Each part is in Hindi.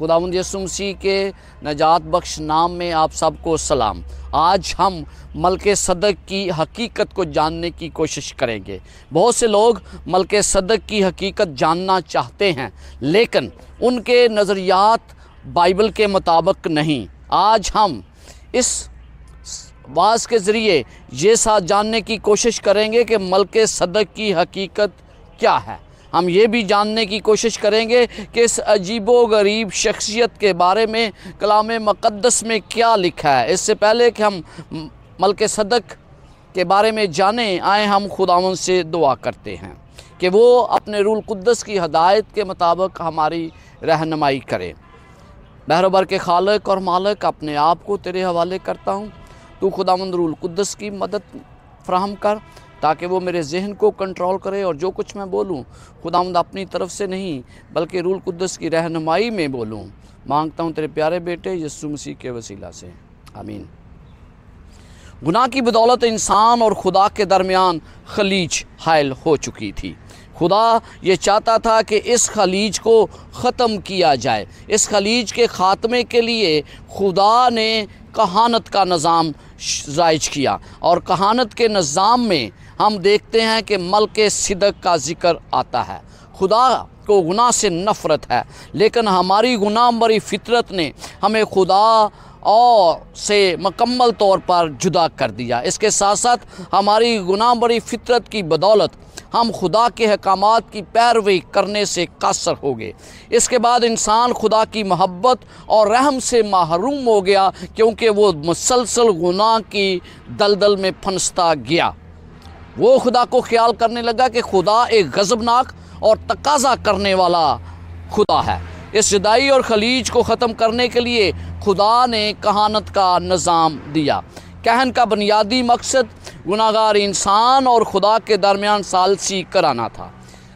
खुदावंद यीशु मसीह के नजात बख्श नाम में आप सबको सलाम। आज हम मलके सदक की हकीकत को जानने की कोशिश करेंगे। बहुत से लोग मलके सदक की हकीकत जानना चाहते हैं, लेकिन उनके नज़रियात बाइबल के मुताबिक नहीं। आज हम इस वाज के ज़रिए ये साथ जानने की कोशिश करेंगे कि मलके सदक की हकीकत क्या है। हम ये भी जानने की कोशिश करेंगे कि इस अजीबो गरीब शख्सियत के बारे में कलाम मुक़द्दस में क्या लिखा है। इससे पहले कि हम मलके सदक के बारे में जानें, आए हम खुदावंद से दुआ करते हैं कि वो अपने रूल कुद्दस की हदायत के मुताबिक हमारी रहनुमाई करे। बहरबर के खालिक और मालिक, अपने आप को तेरे हवाले करता हूँ। तू खुदावंद रूल कुद्दस की मदद फ्राहम कर ताकि वो मेरे जहन को कंट्रोल करे और जो कुछ मैं बोलूँ खुदावंद अपनी तरफ से नहीं बल्कि रूल कुद्दस की रहनुमाई में बोलूँ। मांगता हूँ तेरे प्यारे बेटे यीशु मसीह के वसीला से, आमीन। गुनाह की बदौलत इंसान और खुदा के दरमियान खलीज हायल हो चुकी थी। खुदा ये चाहता था कि इस खलीज को ख़त्म किया जाए। इस खलीज के ख़ात्मे के लिए खुदा ने कहानत का निज़ाम राइज किया और कहानत के निज़ाम में हम देखते हैं कि मलके सिदक का ज़िक्र आता है। खुदा को गुनाह से नफ़रत है, लेकिन हमारी गुनाह भरी फितरत ने हमें खुदा और से मुकम्मल तौर पर जुदा कर दिया। इसके साथ साथ हमारी गुनाह भरी फितरत की बदौलत हम खुदा के अहकामात की पैरवी करने से कासर हो गए। इसके बाद इंसान खुदा की मोहब्बत और रहम से महरूम हो गया, क्योंकि वो मुसलसल गुनाह की दलदल में फंसता गया। वो खुदा को ख्याल करने लगा कि खुदा एक गज़बनाक और तकाज़ा करने वाला खुदा है। इस जुदाई और खलीज को ख़त्म करने के लिए खुदा ने कहानत का निज़ाम दिया। कहन का बुनियादी मकसद गुनाहगार इंसान और खुदा के दरमियान सालसी कराना था।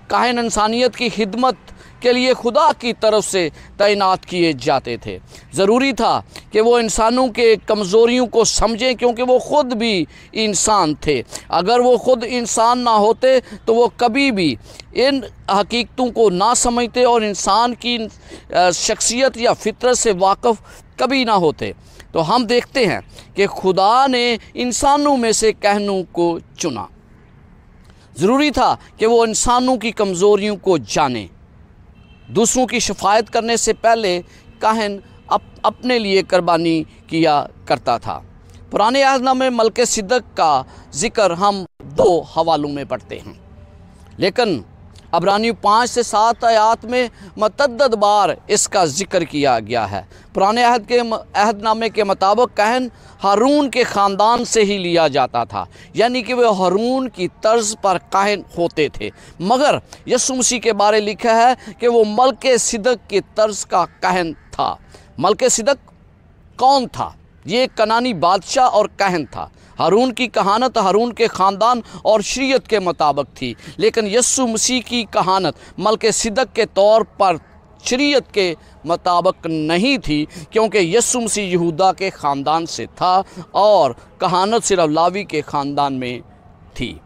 काहिन इंसानियत की खिदमत के लिए खुदा की तरफ से तैनात किए जाते थे। ज़रूरी था कि वो इंसानों के कमज़ोरियों को समझें, क्योंकि वो ख़ुद भी इंसान थे। अगर वो ख़ुद इंसान ना होते तो वो कभी भी इन हकीकतों को ना समझते और इंसान की शख्सियत या फितरत से वाक़फ़ कभी ना होते। तो हम देखते हैं कि खुदा ने इंसानों में से कहनों को चुना। ज़रूरी था कि वो इंसानों की कमज़ोरियों को जाने। दूसरों की शफायत करने से पहले काहिन अपने लिए कुर्बानी किया करता था। पुराने अहदनामे में मलके सिदक का ज़िक्र हम 2 हवालों में पढ़ते हैं, लेकिन अब्रानियों 5 से 7 आयात में मतअद्दद बार इसका ज़िक्र किया गया है। पुराने अहदनामे के मुताबिक कहन हारून के ख़ानदान से ही लिया जाता था, यानी कि वे हारून की तर्ज पर काहिन होते थे। मगर यीशु मसीह के बारे लिखा है कि वो मलके सिदक की तर्ज का काहिन था। मलके सिदक कौन था? ये कनानी बादशाह और काहिन था। हारून की कहानत हारून के ख़ानदान और शरीयत के मुताबिक थी, लेकिन यीशु मसीह की कहानत मलके सिदक के तौर पर शरीयत के मुताबिक नहीं थी, क्योंकि यीशु मसीह यहूदा के ख़ानदान से था और कहानत सिर्फ लावी के ख़ानदान में थी।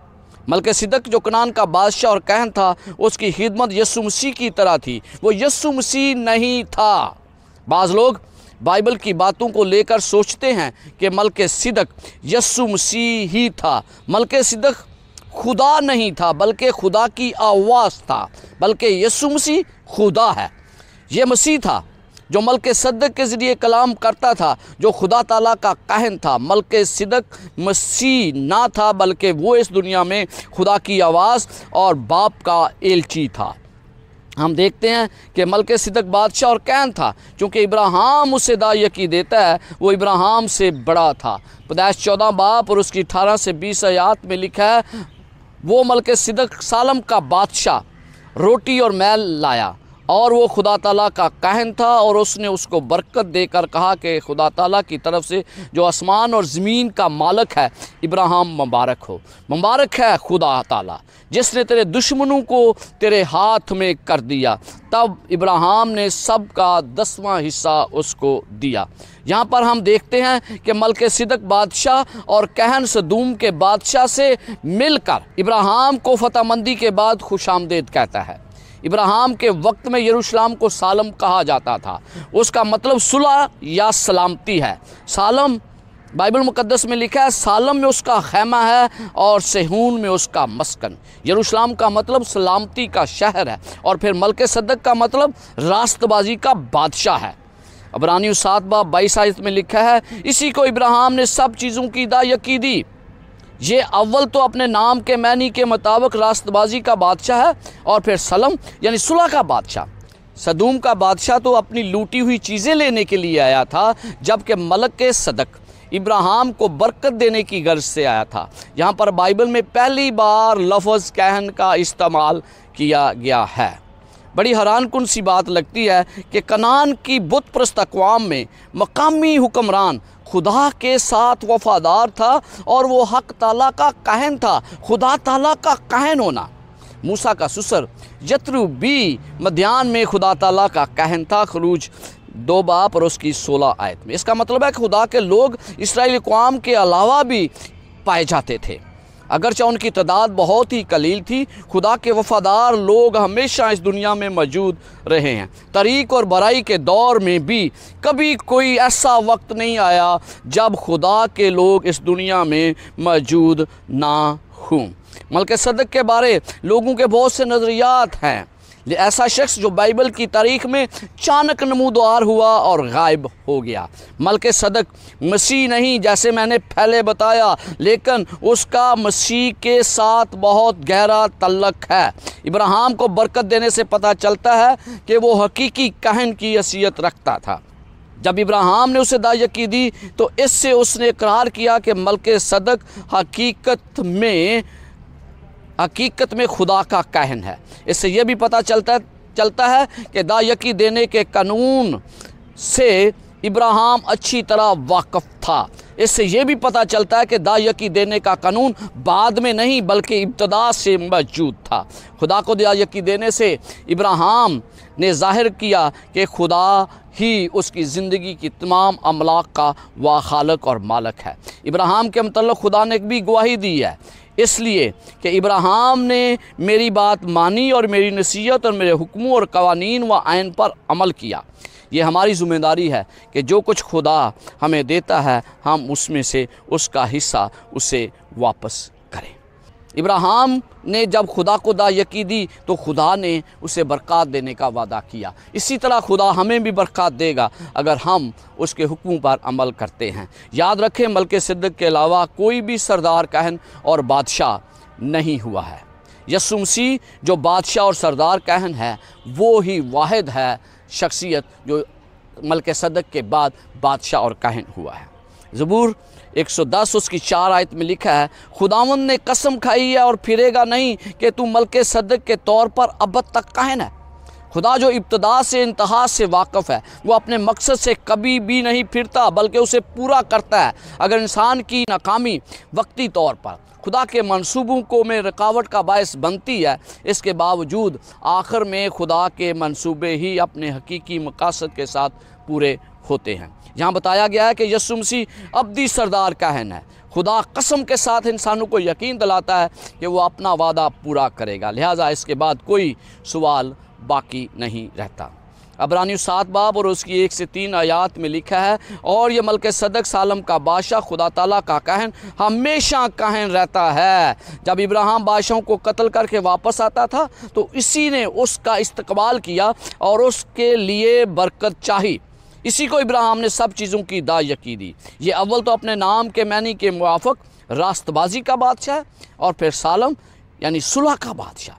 मलके सिदक जो कनान का बादशाह और कहन था, उसकी खिदमत यीशु मसीह की तरह थी। वो यीशु मसीह नहीं था। बाज़ लोग बाइबल की बातों को लेकर सोचते हैं कि मलके सिदक यीशु मसीह ही था। मलके सिदक खुदा नहीं था, बल्कि खुदा की आवाज़ था, बल्कि यीशु मसीह खुदा है। ये मसीह था जो मलके सिदक के ज़रिए कलाम करता था, जो खुदा ताला का काहिन था। मलके सिदक मसीह ना था, बल्कि वो इस दुनिया में खुदा की आवाज़ और बाप का एलची था। हम देखते हैं कि मलके सिदक बादशाह और कहन था, क्योंकि इब्राहिम उससे दायकी देता है, वो इब्राहिम से बड़ा था। पैदाइश 14 बाब और उसकी 18 से 20 आयात में लिखा है, वो मलके सिदक सालम का बादशाह रोटी और मैल लाया और वो खुदा ताला का काहिन था, और उसने उसको बरकत देकर कहा कि खुदा ताला की तरफ से जो आसमान और ज़मीन का मालिक है, इब्राहिम मुबारक हो। मुबारक है खुदा ताला जिसने तेरे दुश्मनों को तेरे हाथ में कर दिया। तब इब्राहिम ने सब का 10वां हिस्सा उसको दिया। यहाँ पर हम देखते हैं कि मलके सिदक बादशाह और कहन सदूम के बादशाह से मिलकर इब्राहिम को फतहमंदी के बाद खुशामदीद कहता है। इब्राहिम के वक्त में यरूशलेम को सालम कहा जाता था। उसका मतलब सुलह या सलामती है। सालम बाइबल मुकद्दस में लिखा है, सालम में उसका खैमा है और सेहून में उसका मस्कन। यरूशलेम का मतलब सलामती का शहर है। और फिर मलके-सदक का मतलब रास्तबाजी का बादशाह है। इब्रानियों 7:22 में लिखा है, इसी को इब्राहिम ने सब चीज़ों की दायकी दी। ये अव्वल तो अपने नाम के मैनी के मुताबिक रास्तबाजी का बादशाह है, और फिर सलम यानी सुलह का बादशाह। सदूम का बादशाह तो अपनी लूटी हुई चीज़ें लेने के लिए आया था, जबकि मलके-सदक इब्राहिम को बरकत देने की गर्ज से आया था। यहाँ पर बाइबल में पहली बार लफ्ज़ कहन का इस्तेमाल किया गया है। बड़ी हैरानकुन सी बात लगती है कि कनान की बुत परस्त अक़वाम में मकामी हुक्मरान खुदा के साथ वफ़ादार था, और वो हक ताला का कहन था। खुदा ताला का कहन होना। मूसा का ससुर यत्रू भी मध्यान में खुदा ताला का कहन था। खरूज 2 और उसकी 16 आयत में। इसका मतलब है कि खुदा के लोग इस्राएली कौम के अलावा भी पाए जाते थे। अगरचे उनकी तादाद बहुत ही कलील थी, खुदा के वफ़ादार लोग हमेशा इस दुनिया में मौजूद रहे हैं। तरीक़ और बराई के दौर में भी कभी कोई ऐसा वक्त नहीं आया जब खुदा के लोग इस दुनिया में मौजूद ना हों। मलके-सदक के बारे लोगों के बहुत से नज़रियात हैं। ऐसा शख्स जो बाइबल की तारीख में अचानक नमूदार हुआ और गायब हो गया। मलके-सदक मसीह नहीं, जैसे मैंने पहले बताया, लेकिन उसका मसीह के साथ बहुत गहरा तल्लक है। इब्राहिम को बरकत देने से पता चलता है कि वो हकीकी कहन की हैसियत रखता था। जब इब्राहिम ने उसे दायकी दी तो इससे उसने इकरार किया कि मलके-सदक हकीकत में खुदा का कहन है। इससे यह भी पता चलता है कि दायकी देने के कानून से इब्राहिम अच्छी तरह वाकिफ़ था। इससे यह भी पता चलता है कि दायकी देने का कानून बाद में नहीं बल्कि इब्तदा से मौजूद था। खुदा को दायकी देने से इब्राहिम ने ज़ाहिर किया कि खुदा ही उसकी ज़िंदगी की तमाम अमलाक का वा खालक और मालक है। इब्राहिम के मतलब खुदा ने भी गवाही दी है, इसलिए कि इब्राहिम ने मेरी बात मानी और मेरी नसीहत और मेरे हुक्मों और कवानीन व आइन पर अमल किया। ये हमारी ज़िम्मेदारी है कि जो कुछ खुदा हमें देता है हम उसमें से उसका हिस्सा उसे वापस करें। इब्राहिम ने जब खुदा को दायकी दी तो खुदा ने उसे बरकत देने का वादा किया। इसी तरह खुदा हमें भी बरकत देगा अगर हम उसके हुक्मों पर अमल करते हैं। याद रखें, मलके-सदक के अलावा कोई भी सरदार, कहन और बादशाह नहीं हुआ है। यीशु मसीह जो बादशाह और सरदार कहन है, वो ही वाहिद है शख्सियत जो मलके-सदक के बाद बादशाह और कहन हुआ है। ज़बूर 110 उसकी 4 आयत में लिखा है, खुदावंद ने कसम खाई है और फिरेगा नहीं कि तू मलके-सदक के तौर पर अब तक कहन है। खुदा जो इब्तदा से इंतहा से वाकिफ़ है, वो अपने मकसद से कभी भी नहीं फिरता बल्कि उसे पूरा करता है। अगर इंसान की नाकामी वक्ती तौर पर खुदा के मंसूबों को में रुकावट का बायस बनती है, इसके बावजूद आखिर में खुदा के मंसूबे ही अपने हकीकी मकासद के साथ पूरे होते हैं। यहाँ बताया गया है कि यीशु मसीह अब्दी सरदार कहन है। खुदा कसम के साथ इंसानों को यकीन दिलाता है कि वो अपना वादा पूरा करेगा, लिहाजा इसके बाद कोई सवाल बाकी नहीं रहता। इब्रानियों 7 और उसकी 1 से 3 आयात में लिखा है, और ये मलके-सदक सालम का बादशाह खुदा ताला का कहन हमेशा कहन रहता है। जब इब्राहिम बादशाहों को कत्ल करके वापस आता था तो इसी ने उसका इस्तकबाल किया और उसके लिए बरकत चाही। इसी को इब्राहिम ने सब चीज़ों की दायकी दी। ये अव्वल तो अपने नाम के मैनी के मुआफ़िक रास्तबाजी का बादशाह है, और फिर सालम यानी सुलह का बादशाह।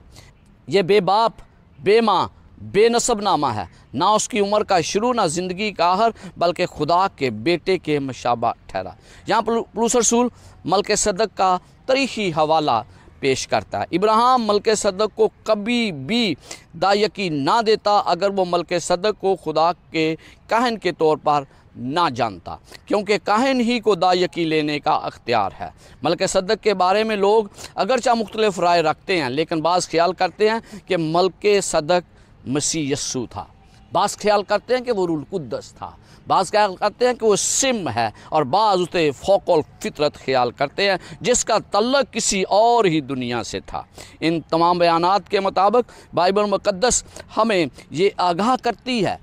ये बेबाप, बेमाँ, बेनसब नामा है, ना उसकी उम्र का शुरू ना ज़िंदगी का आखिर, बल्कि खुदा के बेटे के मशाबा ठहरा। यहाँ पौलुस रसूल मलके-सदक का तारीख़ी हवाला पेश करता है। इब्राहिम मलके-सदक को कभी भी दायकी ना देता अगर वो मलके-सदक को खुदा के कहन के तौर पर ना जानता, क्योंकि कहन ही को दायकी लेने का अख्तियार है। मलके-सदक के बारे में लोग अगरचे मुख्तलिफ राय रखते हैं, लेकिन बाज़ ख्याल करते हैं कि मलके-सदक मसीह यस्सू था, बाज़ ख्याल करते हैं कि वो रूहुल कुद्दस था, बाज़ ख्याल करते हैं कि वो सिम है, और बाज़ उसे फ़ौक़ुल फ़ितरत ख्याल करते हैं जिसका तल्लुक़ किसी और ही दुनिया से था। इन तमाम बयानात के मुताबिक बाइबल मुक़द्दस हमें ये आगाह करती है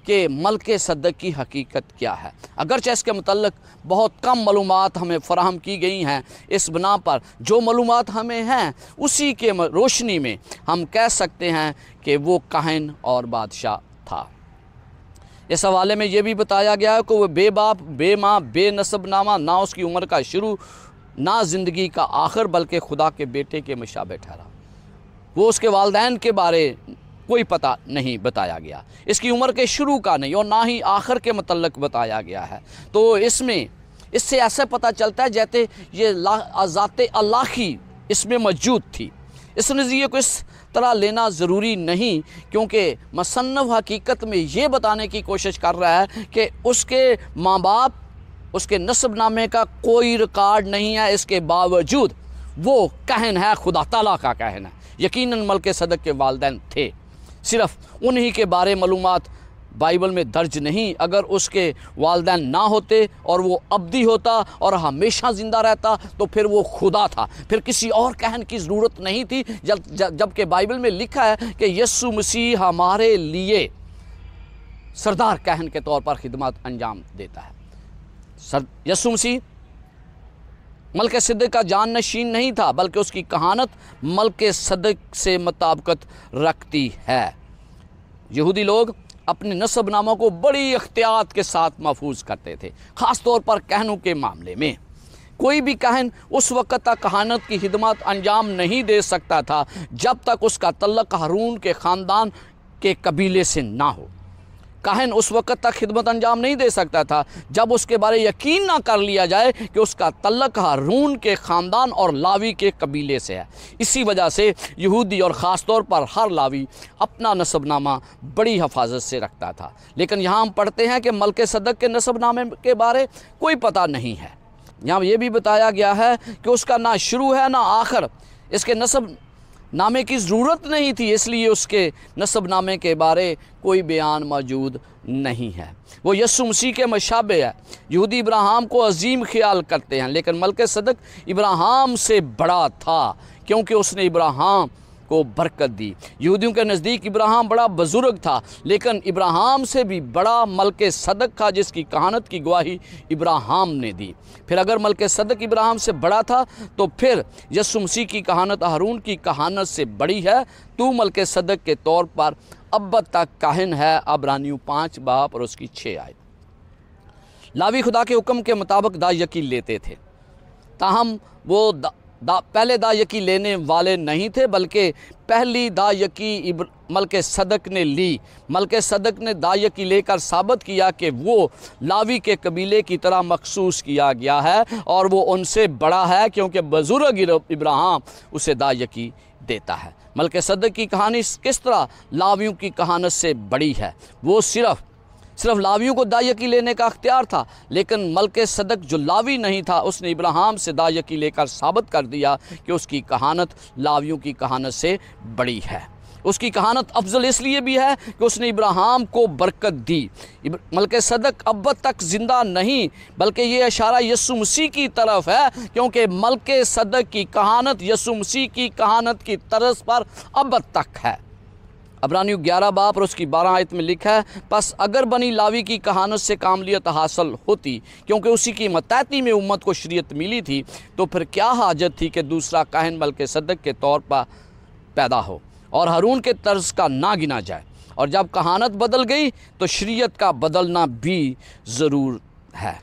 कि मलके सदक़ की हकीकत क्या है। अगरचे इसके मुतल्लिक़ बहुत कम मालूमात हमें फ़राहम की गई हैं, इस बिना पर जो मालूमात हमें हैं उसी के रोशनी में हम कह सकते हैं कि वो काहिन और बादशाह था। इस हवाले में ये भी बताया गया है कि वह बेबाप, बेमाँ, बेनसब नामा, ना उसकी उम्र का शुरू, ना ज़िंदगी का आखिर, बल्कि खुदा के बेटे के मुशाबे ठहरा। वो उसके वालिदैन के बारे कोई पता नहीं बताया गया, इसकी उम्र के शुरू का नहीं और ना ही आखिर के मतलब बताया गया है। तो इससे ऐसा पता चलता है जैसे ये ज़ात अल्लाह की इसमें मौजूद थी। इस नज़रिए को इस तरह लेना ज़रूरी नहीं, क्योंकि मुसन्निफ़ हकीकत में ये बताने की कोशिश कर रहा है कि उसके माँ बाप, उसके नस्बनामे का कोई रिकॉर्ड नहीं है, इसके बावजूद वो कहन है, खुदा ताला का कहन है। यकीनन मलके सदक़ के वालिदैन थे, सिर्फ़ उन्हीं के बारे मालूमात बाइबल में दर्ज नहीं। अगर उसके वालिदैन ना होते और वो अब्दी होता और हमेशा ज़िंदा रहता तो फिर वो खुदा था, फिर किसी और कहन की ज़रूरत नहीं थी। जबकि बाइबल में लिखा है कि यीशु मसीह हमारे लिए सरदार कहन के तौर पर खिदमत अंजाम देता है। यीशु मसीह मलके सदक़ का जान नशीन नहीं था, बल्कि उसकी कहानत मलके सदक़ से मुताबिकत रखती है। यहूदी लोग अपने नस्बनामों को बड़ी एहतियात के साथ महफूज करते थे, ख़ास तौर पर कहनों के मामले में। कोई भी कहन उस वक़्त तक कहानत की खिदमत अंजाम नहीं दे सकता था जब तक उसका तल्लुक़ हारून के ख़ानदान के कबीले से ना हो। कहन उस वक़्त तक खिदमत अंजाम नहीं दे सकता था जब उसके बारे यकीन ना कर लिया जाए कि उसका तल्लुक़ हारून के ख़ानदान और लावी के कबीले से है। इसी वजह से यहूदी और ख़ास तौर पर हर लावी अपना नस्बनामा बड़ी हिफाजत से रखता था। लेकिन यहाँ हम पढ़ते हैं कि मलके सदक़ के नस्बनामे के बारे कोई पता नहीं है। यहाँ ये भी बताया गया है कि उसका ना शुरू है ना आखिर, इसके नस्ब नामे की ज़रूरत नहीं थी, इसलिए उसके नस्बनामे के बारे कोई बयान मौजूद नहीं है। वो यीशु मसीह के मुशाबे है। यहूदी इब्राहिम को अजीम ख्याल करते हैं, लेकिन मलके सदक़ इब्राहिम से बड़ा था क्योंकि उसने इब्राहिम को बरकत दी। यहूदियों के नज़दीक इब्राहिम बड़ा बुज़ुर्ग था, लेकिन इब्राहिम से भी बड़ा मलके सदक़ था जिसकी कहानत की गवाही इब्राहिम ने दी। फिर अगर मलके सदक़ इब्राहिम से बड़ा था तो फिर यीशु मसीह की कहानत हारून की कहानत से बड़ी है। तू मलके सदक़ के तौर पर अब तक काहिन है। अब्रानियों 5 बाब और उसकी 6 आयत। लावी खुदा के हुक्म के मुताबिक दायकी लेते थे, ताहम वो पहले दायकी लेने वाले नहीं थे, बल्कि पहली दायकी मलके सदक़ ने ली। मलके सदक़ ने दायकी लेकर साबित किया कि वो लावी के कबीले की तरह मखसूस किया गया है और वो उनसे बड़ा है, क्योंकि बुज़ुर्ग इब्राहिम उसे दायकी देता है। मलके सदक़ की कहानी किस तरह लावियों की कहानत से बड़ी है। वो सिर्फ़ लावियों को दायकी लेने का अख्तियार था, लेकिन मलके सदक़ जो लावी नहीं था उसने इब्राहिम से दायकी लेकर साबित कर दिया कि उसकी कहानत लावियों की कहानत से बड़ी है। उसकी कहानत अफजल इसलिए भी है कि उसने इब्राहिम को बरकत दी। मलके सदक़ अब तक ज़िंदा नहीं, बल्कि ये इशारा यीशु मसीह की तरफ है, क्योंकि मलके सदक़ की कहानत यीशु मसीह की कहानत की तर्ज पर अब तक है। अब्रानियों 11 बाब और उसकी 12 आयत में लिखा है, बस अगर बनी लावी की कहानत से कामलियत हासिल होती, क्योंकि उसी की मतैती में उम्मत को शरीयत मिली थी, तो फिर क्या हाजत थी कि दूसरा काहिन मलके सदक़ के तौर पर पैदा हो और हारून के तर्ज का ना गिना जाए। और जब कहानत बदल गई तो शरीयत का बदलना भी ज़रूर है।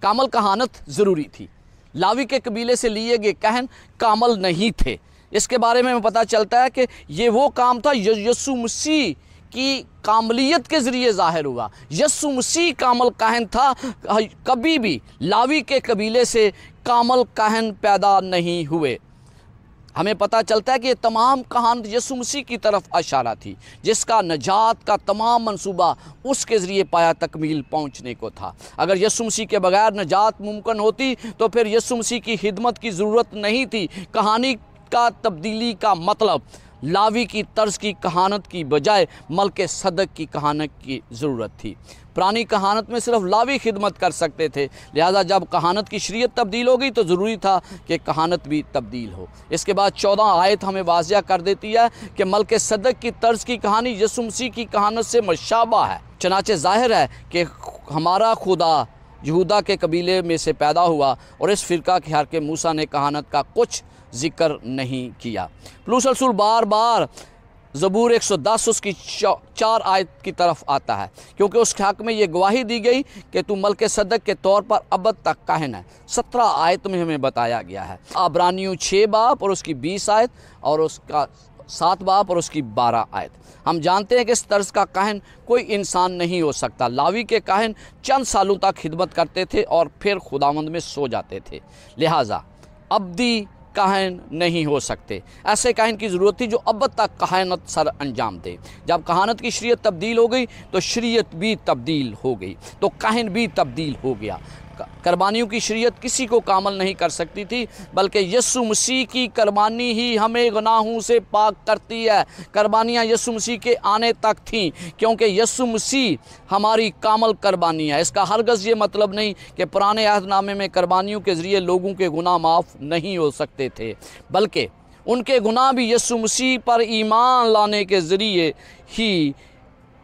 कामल कहानत ज़रूरी थी। लावी के कबीले से लिए गए कहन कामल नहीं थे। इसके बारे में पता चलता है कि ये वो काम था यीशु मसीह की कामलियत के ज़रिए ज़ाहिर हुआ। यीशु मसीह कामल काहिन था, कभी भी लावी के कबीले से कामल काहिन पैदा नहीं हुए। हमें पता चलता है कि ये तमाम कहानत यीशु मसीह की तरफ इशारा थी, जिसका नजात का तमाम मंसूबा उसके ज़रिए पाया तकमील पहुँचने को था। अगर यीशु मसीह के बगैर नजात मुमकिन होती तो फिर यीशु मसीह की खिदमत की ज़रूरत नहीं थी। कहानी का तब्दीली का मतलब लावी की तर्ज की कहानत की बजाय मलके सदक की कहानत की ज़रूरत थी। पुरानी कहानत में सिर्फ लावी खिदमत कर सकते थे, लिहाजा जब कहानत की शरीयत तब्दील हो गई तो ज़रूरी था कि कहानत भी तब्दील हो। इसके बाद 14 आयत हमें वाज़िया कर देती है कि मलके सदक की तर्ज की कहानी यीशु मसीह की कहानत से मुशाबा है। चनाचे ज़ाहिर है कि हमारा खुदा यहूदा के कबीले में से पैदा हुआ और इस फ़िरका के हर के मूसा ने कहानत का कुछ ज़िक्र नहीं किया। पौलुस रसूल बार बार ज़बूर 110 उसकी 4 आयत की तरफ आता है, क्योंकि उसके हक़ में ये गवाही दी गई कि तू मलके सदक के तौर पर अबद तक काहिन है। 17 आयत में हमें बताया गया है। अब्रानियों 6 बाब और उसकी 20 आयत और उसका 7 बाब और उसकी 12 आयत। हम जानते हैं कि इस तर्ज का काहिन कोई इंसान नहीं हो सकता। लावी के काहिन चंद सालों तक खिदमत करते थे और फिर खुदावंद में सो जाते थे, लिहाजा अब्दी काहिन नहीं हो सकते। ऐसे काहिन की ज़रूरत थी जो अब तक कहानत सर अंजाम दे। जब कहानत की शरीयत तब्दील हो गई तो शरीयत भी तब्दील हो गई, तो काहिन भी तब्दील हो गया। कुर्बानियों की शरीयत किसी को कामल नहीं कर सकती थी, बल्कि यीशु मसीह की कुर्बानी ही हमें गुनाहों से पाक करती है। कुर्बानियाँ यीशु मसीह के आने तक थीं, क्योंकि यीशु मसीह हमारी कामल कुर्बानी है। इसका हरगज़ ये मतलब नहीं कि पुराने अहदनामे में कुर्बानियों के ज़रिए लोगों के गुनाह माफ़ नहीं हो सकते थे, बल्कि उनके गुनाह भी यीशु मसीह पर ईमान लाने के ज़रिए ही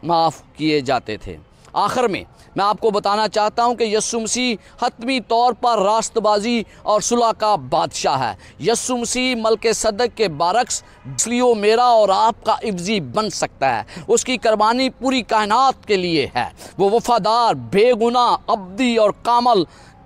माफ़ किए जाते थे। आखिर में मैं आपको बताना चाहता हूं कि यीशु मसीह हतमी तौर पर रास्तबाजी और सुलह का बादशाह है। यीशु मसीह मलके सदक के बारक्स इसलिए मेरा और आपका इब्जी बन सकता है। उसकी कुर्बानी पूरी कायनात के लिए है। वो वफादार, बेगुनाह, अब्दी और कामल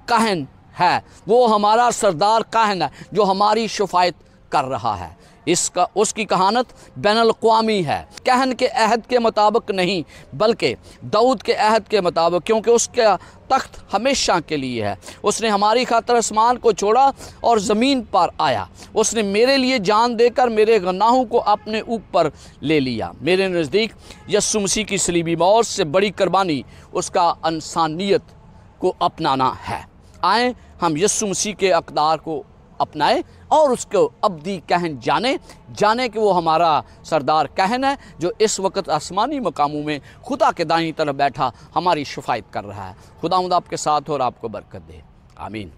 काहिन है। वो हमारा सरदार काहिन है जो हमारी शफायत कर रहा है। इसका उसकी कहानत बैनुल-अक़वामी है, कहन के अहद के मुताबिक नहीं बल्कि दाऊद के अहद के मुताबिक, क्योंकि उसका तख्त हमेशा के लिए है। उसने हमारी खातिर आसमान को छोड़ा और ज़मीन पर आया। उसने मेरे लिए जान देकर मेरे गुनाहों को अपने ऊपर ले लिया। मेरे नज़दीक यीशु मसीह की सलीबी मौत से बड़ी कुर्बानी उसका इंसानियत को अपनाना है। आए हम यीशु मसीह के अक़दार को अपनाएं और उसको अब्दी कहन जाने कि वो हमारा सरदार कहन है जो इस वक्त आसमानी मकामों में खुदा के दाईं तरफ बैठा हमारी शफायत कर रहा है। खुदावंद आपके साथ हो और आपको बरकत दे। आमीन।